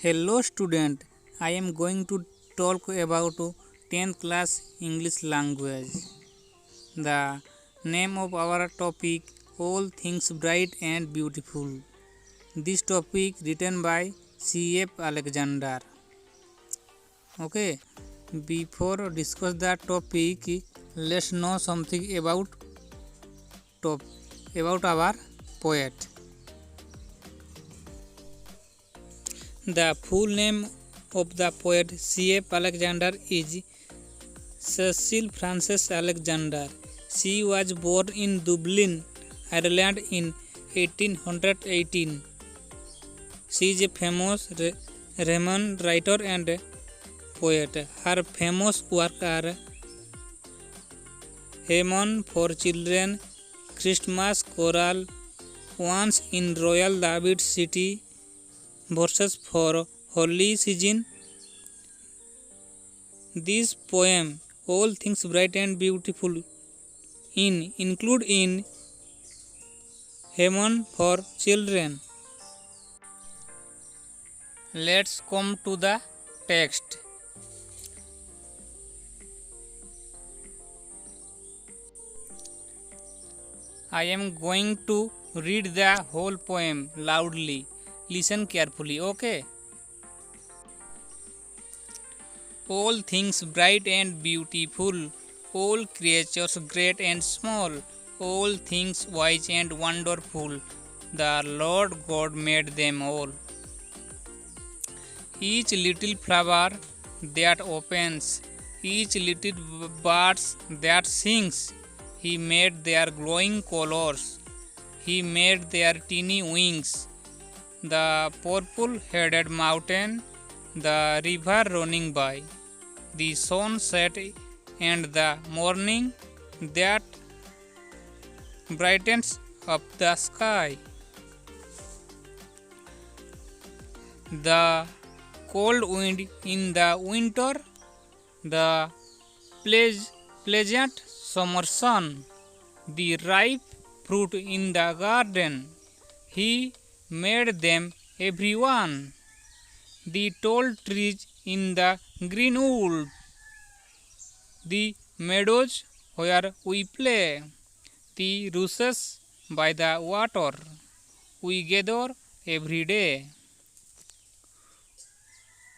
Hello student, I am going to talk about 10th class English language. The name of our topic, all things bright and beautiful. This topic written by C.F. Alexander. Okay, before discuss the topic, let's know something about our poet. The full name of the poet C.F. Alexander is Cecil Frances Alexander. She was born in Dublin, Ireland in 1818. She is a famous Roman writer and poet. Her famous works are Hymn for Children, Christmas Choral, Once in Royal David City, Verses for Holy Season. This poem, All Things Bright and Beautiful, include in Hymn for Children. Let's come to the text. I am going to read the whole poem loudly. Listen carefully, okay? All things bright and beautiful, all creatures great and small, all things wise and wonderful, the Lord God made them all. Each little flower that opens, each little bird that sings, He made their glowing colors, He made their teeny wings. The purple-headed mountain, the river running by, the sunset and the morning that brightens up the sky. The cold wind in the winter, the pleasant summer sun, the ripe fruit in the garden. He made them everyone. The tall trees in the green wood, the meadows where we play, the rushes by the water we gather every day.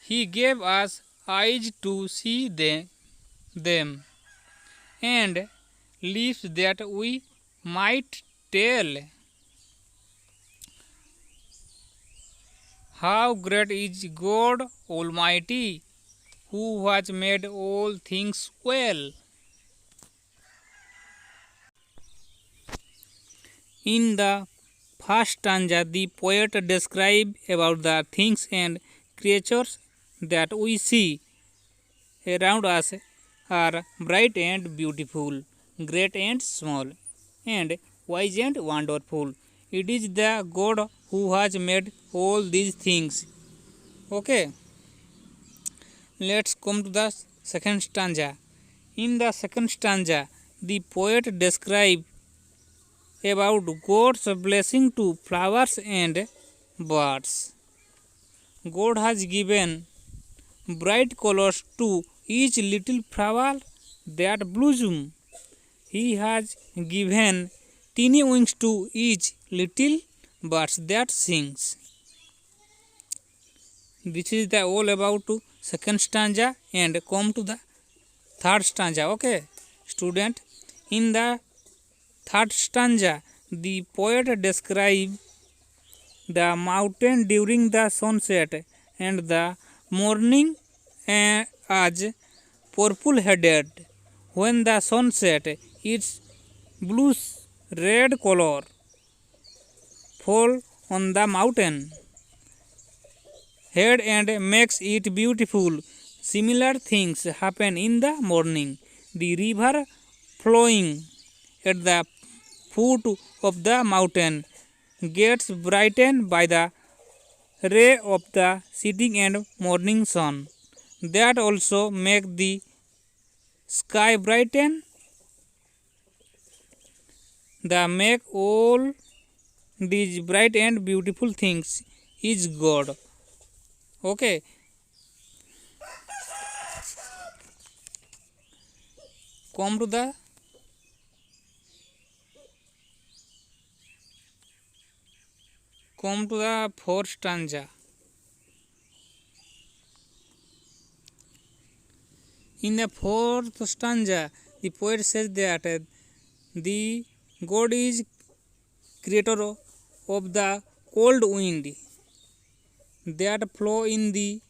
He gave us eyes to see them and lips that we might tell. How great is God Almighty, who has made all things well. In the first stanza, the poet describes about the things and creatures that we see around us are bright and beautiful, great and small, and wise and wonderful. It is the God who has made all these things. Okay, let's come to the second stanza. In the second stanza, the poet describes about God's blessing to flowers and birds. God has given bright colors to each little flower that blossom. He has given teeny wings to each little bird that sings. This is the all about second stanza, and come to the third stanza. Okay, student, in the third stanza, the poet describes the mountain during the sunset and the morning as purple-headed. When the sunset, its bluish red color fall on the mountain head and makes it beautiful. Similar things happen in the morning. The river flowing at the foot of the mountain gets brightened by the ray of the setting and morning sun. That also make the sky brighten. The make all these bright and beautiful things is God. Okay, come to the fourth stanza. In the fourth stanza, the poet says that the God is creator of the cold wind that flow in the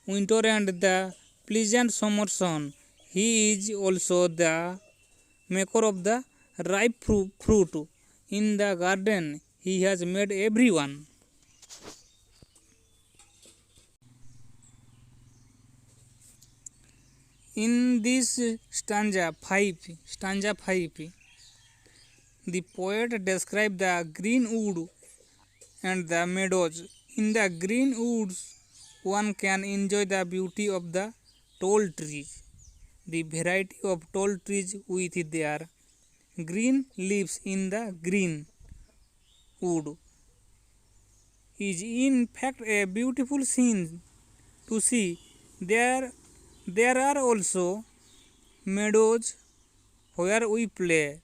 winter and the pleasant summer sun. He is also the maker of the ripe fruit in the garden. He has made everyone. In this stanza 5, the poet describes the green wood and the meadows. In the green woods, one can enjoy the beauty of the tall trees. The variety of tall trees with their green leaves in the green wood is in fact a beautiful scene to see. There are also meadows where we play.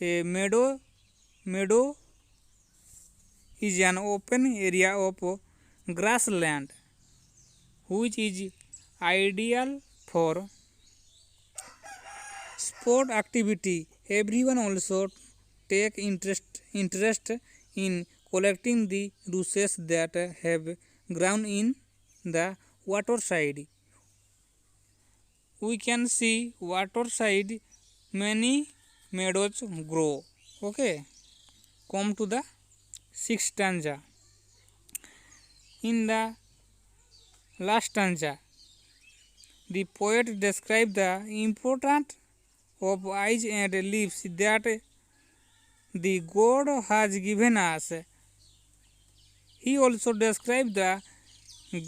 A meadow is an open area of grassland which is ideal for sport activity. Everyone also take interest in collecting the rushes that have grown in the waterside. We can see waterside many meadows grow. Okay, come to the sixth stanza. In the last stanza, the poet describes the importance of eyes and lips that the God has given us. He also describes the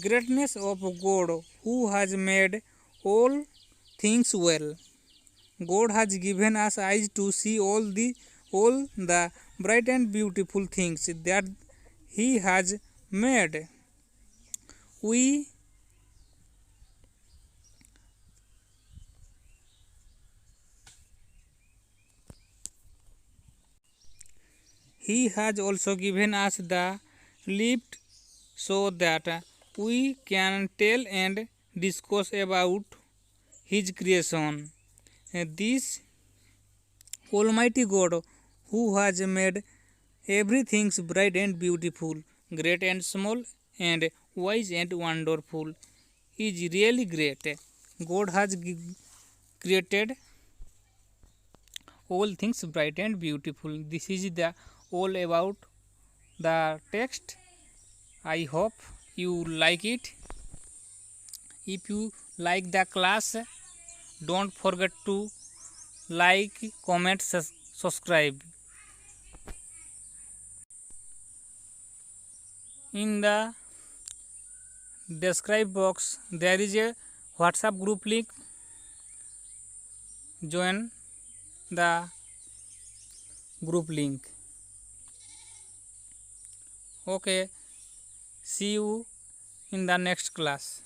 greatness of God who has made all things well. God has given us eyes to see all the bright and beautiful things that He has made. He has also given us the lips so that we can tell and discuss about His creation. This Almighty God who has made everything bright and beautiful, great and small, and wise and wonderful is really great. God has created all things bright and beautiful. This is the all about the text. I hope you like it. If you like the class, don't forget to like, comment, subscribe. In the describe box there is a WhatsApp group link. Join the group link. Okay, see you in the next class.